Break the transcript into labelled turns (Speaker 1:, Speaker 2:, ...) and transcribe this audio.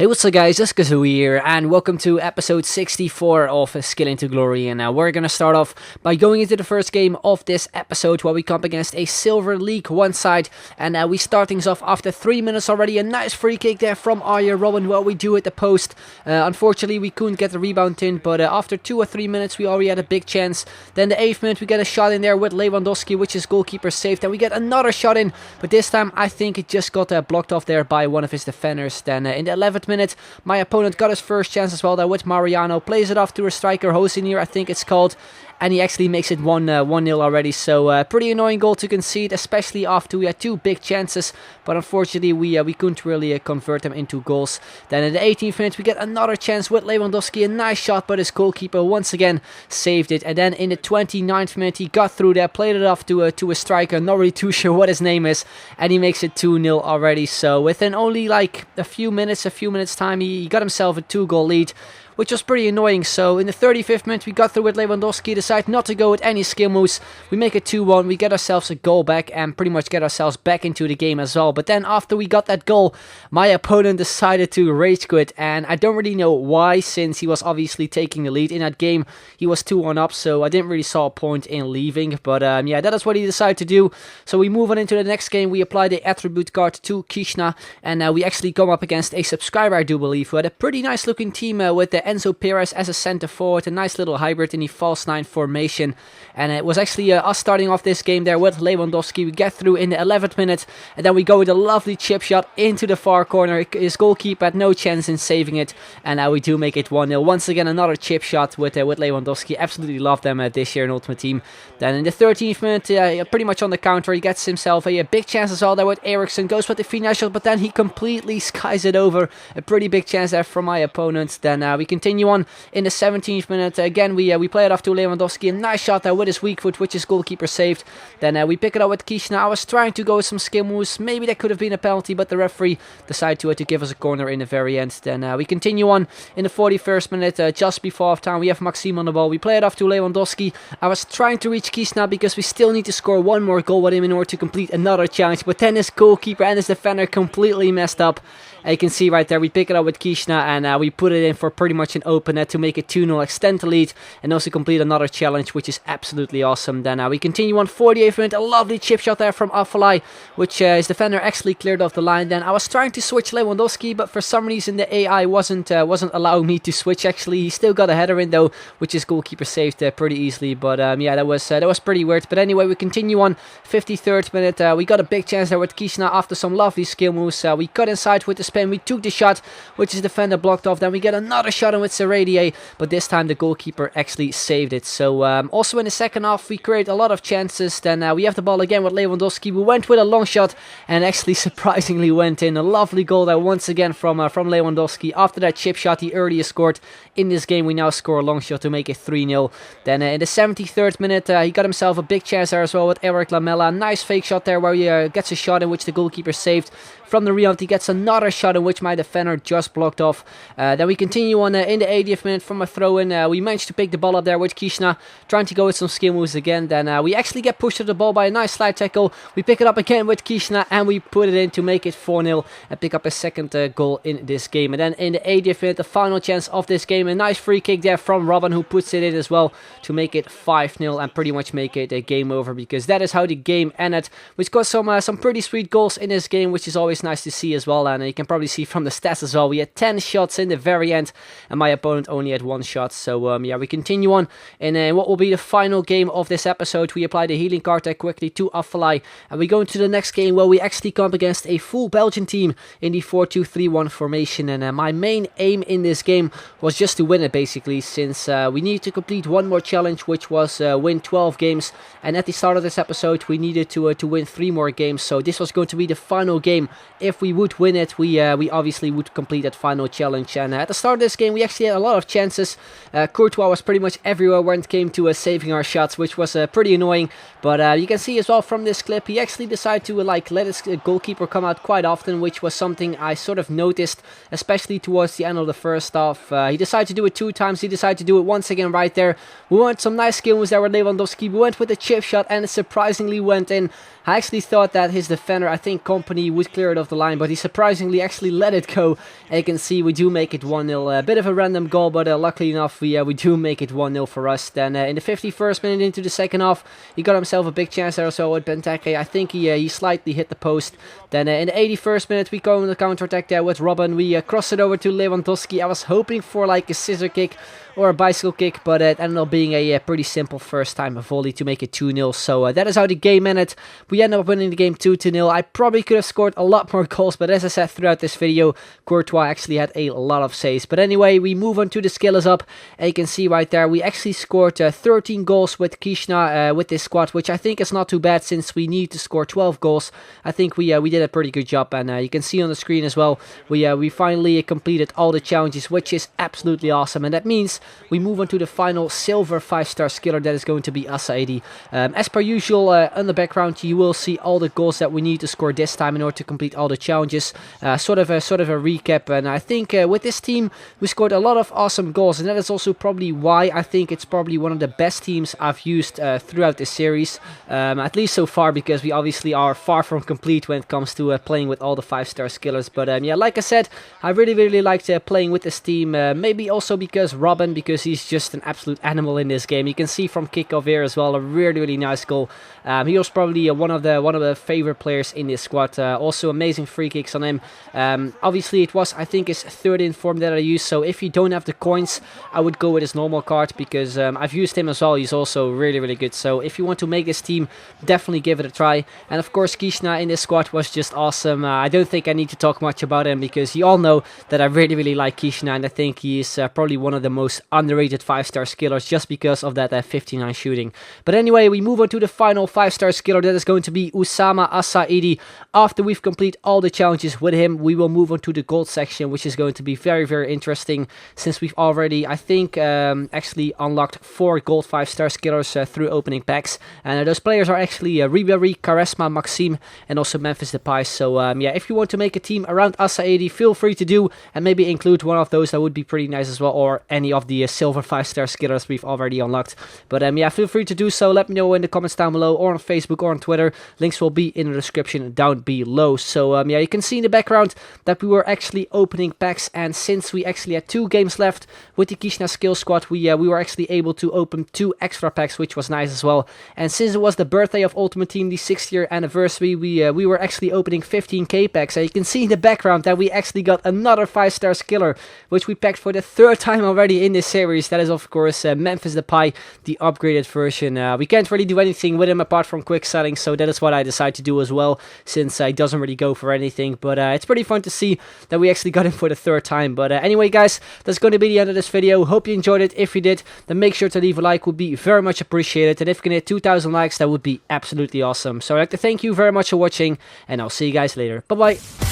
Speaker 1: Hey, what's up guys, it's Kazoo here, and welcome to episode 64 of Skill into Glory. And we're gonna start off by going into the first game of this episode, where we come up against a Silver League one side, and we start things off after 3 minutes already. A nice free kick there from Arya Robin, what we do at the post. Unfortunately, we couldn't get the rebound in, but after 2 or 3 minutes, we already had a big chance. Then the 8th minute, we get a shot in there with Lewandowski, which is goalkeeper saved. Then we get another shot in, but this time I think it just got blocked off there by one of his defenders. Then in the 11th minute, my opponent got his first chance as well there with Mariano, plays it off to a striker, Hosinir I think it's called, and he actually makes it 1-0 already. So pretty annoying goal to concede, especially after we had 2 big chances, but unfortunately we couldn't really convert them into goals. Then in the 18th minute we get another chance with Lewandowski, a nice shot, but his goalkeeper once again saved it. And then in the 29th minute he got through there, played it off to a striker, not really too sure what his name is, and he makes it 2-0 already. So within only like a few minutes time, he got himself a 2-goal lead, which was pretty annoying. So in the 35th minute we got through with Lewandowski, decide not to go with any skill moves, we make it 2-1, we get ourselves a goal back and pretty much get ourselves back into the game as well. But then after we got that goal, my opponent decided to rage quit, and I don't really know why, since he was obviously taking the lead in that game. He was 2-1 up, so I didn't really saw a point in leaving, but yeah, that is what he decided to do. So we move on into the next game. We apply the attribute card to Kishna, and we actually come up against a subscriber, I do believe, who had a pretty nice looking team with the Enzo Perez as a center forward, a nice little hybrid in the false 9 formation. And it was actually us starting off this game there with Lewandowski. We get through in the 11th minute, and then we go with a lovely chip shot into the far corner. His goalkeeper had no chance in saving it, and now we do make it 1-0. Once again, another chip shot with Lewandowski. Absolutely love them this year in Ultimate Team. Then in the 13th minute, pretty much on the counter, he gets himself a big chance as well there with Eriksson. Goes with the finesse shot, but then he completely skies it over. A pretty big chance there from my opponent. Then we continue on in the 17th minute. Again, we play it off to Lewandowski. A nice shot there with his weak foot, which his goalkeeper saved. Then we pick it up with Kishna. I was trying to go with some skill moves. Maybe that could have been a penalty, but the referee decided to give us a corner in the very end. Then we continue on in the 41st minute, just before half time. We have Maxime on the ball. We play it off to Lewandowski. I was trying to reach Kishna because we still need to score one more goal with him in order to complete another challenge, but then his goalkeeper and his defender completely messed up. And you can see right there, we pick it up with Kishna, and we put it in for pretty much an open net to make it 2-0, extend the lead, and also complete another challenge, which is absolutely awesome. Then we continue on 48th minute, a lovely chip shot there from Afalai, which his defender actually cleared off the line. Then I was trying to switch Lewandowski, but for some reason the AI wasn't allowing me to switch. Actually, he still got a header in though, which his goalkeeper saved pretty easily. But yeah, that was pretty weird. But anyway, we continue on 53rd minute. We got a big chance there with Kishna after some lovely skill moves. We cut inside with the spin, we took the shot, which his defender blocked off. Then we get another shot in with Seradier, but this time the goalkeeper actually saved it. So also in the second half we create a lot of chances. Then we have the ball again with Lewandowski. We went with a long shot and actually surprisingly went in. A lovely goal there once again from Lewandowski. After that chip shot he earlier scored in this game, we now score a long shot to make it 3-0. Then in the 73rd minute he got himself a big chance there as well with Eric Lamela. Nice fake shot there where he gets a shot in which the goalkeeper saved. From the rebound he gets another shot in which my defender just blocked off. Then we continue on in the 80th minute from a throw-in. We managed to pick the ball up there with Kishna, trying to go with some skill moves again. Then we actually get pushed to the ball by a nice slide tackle. We pick it up again with Kishna and we put it in to make it 4-0 and pick up a second goal in this game. And then in the 80th minute, the final chance of this game, a nice free kick there from Robin, who puts it in as well to make it 5-0 and pretty much make it a game over, because that is how the game ended. We got some pretty sweet goals in this game, which is always nice to see as well. And you can probably see from the stats as well, we had 10 shots in the very end and my opponent only had 1 shot. So yeah, we continue on in what will be the final game of this episode. We apply the healing card there quickly to Afalai, and we go into the next game where we actually come up against a full Belgian team in the 4-2-3-1 formation. And my main aim in this game was just to win it, basically, since we needed to complete one more challenge, which was win 12 games, and at the start of this episode we needed to win 3 more games. So this was going to be the final game. If we would win it, we obviously would complete that final challenge. And at the start of this game we we actually had a lot of chances. Courtois was pretty much everywhere when it came to saving our shots, which was pretty annoying. But you can see as well from this clip, he actually decided to let his goalkeeper come out quite often, which was something I sort of noticed, especially towards the end of the first half. He decided to do it 2 times, he decided to do it once again right there. We went some nice skill moves there with Lewandowski. We went with a chip shot and it surprisingly went in. I actually thought that his defender, I think Company, would clear it off the line, but he surprisingly actually let it go. And you can see we do make it 1-0. A bit of a random goal, but luckily enough, we do make it 1-0 for us. Then in the 51st minute into the second half, he got himself a big chance there also with Benteke. I think he slightly hit the post. Then in the 81st minute, we go on the counter-attack there with Robin. We cross it over to Lewandowski. I was hoping for like a scissor kick or a bicycle kick, but it ended up being a pretty simple first time volley to make it 2-0. So that is how the game ended. We ended up winning the game 2-0. I probably could have scored a lot more goals, but as I said throughout this video, Courtois actually had a lot of saves. But anyway, we move on to the skill is up, and you can see right there, we actually scored 13 goals with Kishna with this squad, which I think is not too bad since we need to score 12 goals. I think we did a pretty good job, and you can see on the screen as well, we finally completed all the challenges, which is absolutely awesome, and that means we move on to the final silver 5-star skiller that is going to be Asaidi. As per usual, on the background you will see all the goals that we need to score this time in order to complete all the challenges. Sort of a recap, and I think with this team we scored a lot of awesome goals, and that is also probably why I think it's probably one of the best teams I've used throughout this series, at least so far, because we obviously are far from complete when it comes to playing with all the 5-star skillers. But yeah, like I said, I really liked playing with this team, maybe also because Robin, because he's just an absolute animal in this game. You can see from kickoff here as well, a really nice goal. He was probably one of the favorite players in this squad. Also amazing free kicks on him. Obviously it was, I think, his 3rd inform that I used, so if you don't have the coins, I would go with his normal card, because I've used him as well. He's also really good. So if you want to make this team, definitely give it a try. And of course Kishna in this squad was just awesome. I don't think I need to talk much about him, because you all know that I really like Kishna, and I think he is probably one of the most underrated 5-star skillers just because of that 59 shooting. But anyway, we move on to the final 5-star skiller, that is going to be Usama Asaidi. After we've completed all the challenges with him, we will move on to the gold section, which is going to be very interesting, since we've already, I think, actually unlocked 4 gold 5-star skillers through opening packs, and those players are actually Ribéry, Quaresma, Maxime, and also Memphis Depay. So yeah, if you want to make a team around Asaidi, feel free to do, and maybe include one of those. That would be pretty nice as well, or any of the silver 5-star skillers we've already unlocked. But yeah, feel free to do so. Let me know in the comments down below, or on Facebook, or on Twitter. Links will be in the description down below. So yeah, you can see in the background that we were actually opening packs, and since we actually had 2 games left with the Kishna skill squad, we were actually able to open 2 extra packs, which was nice as well. And since it was the birthday of Ultimate Team, the 6th year anniversary, we were actually opening 15k packs, and you can see in the background that we actually got another 5-star skiller, which we packed for the 3rd time already in this series. That is of course Memphis Depay, the upgraded version. We can't really do anything with him apart from quick selling, so that is what I decided to do as well, since he doesn't really go for anything. But it's pretty fun to see that we actually got him for the 3rd time. But anyway guys, that's going to be the end of this video. Hope you enjoyed it. If you did, then make sure to leave a like, would be very much appreciated, and if we can hit 2,000 likes, that would be absolutely awesome. So I'd like to thank you very much for watching, and I'll see you guys later. Bye bye.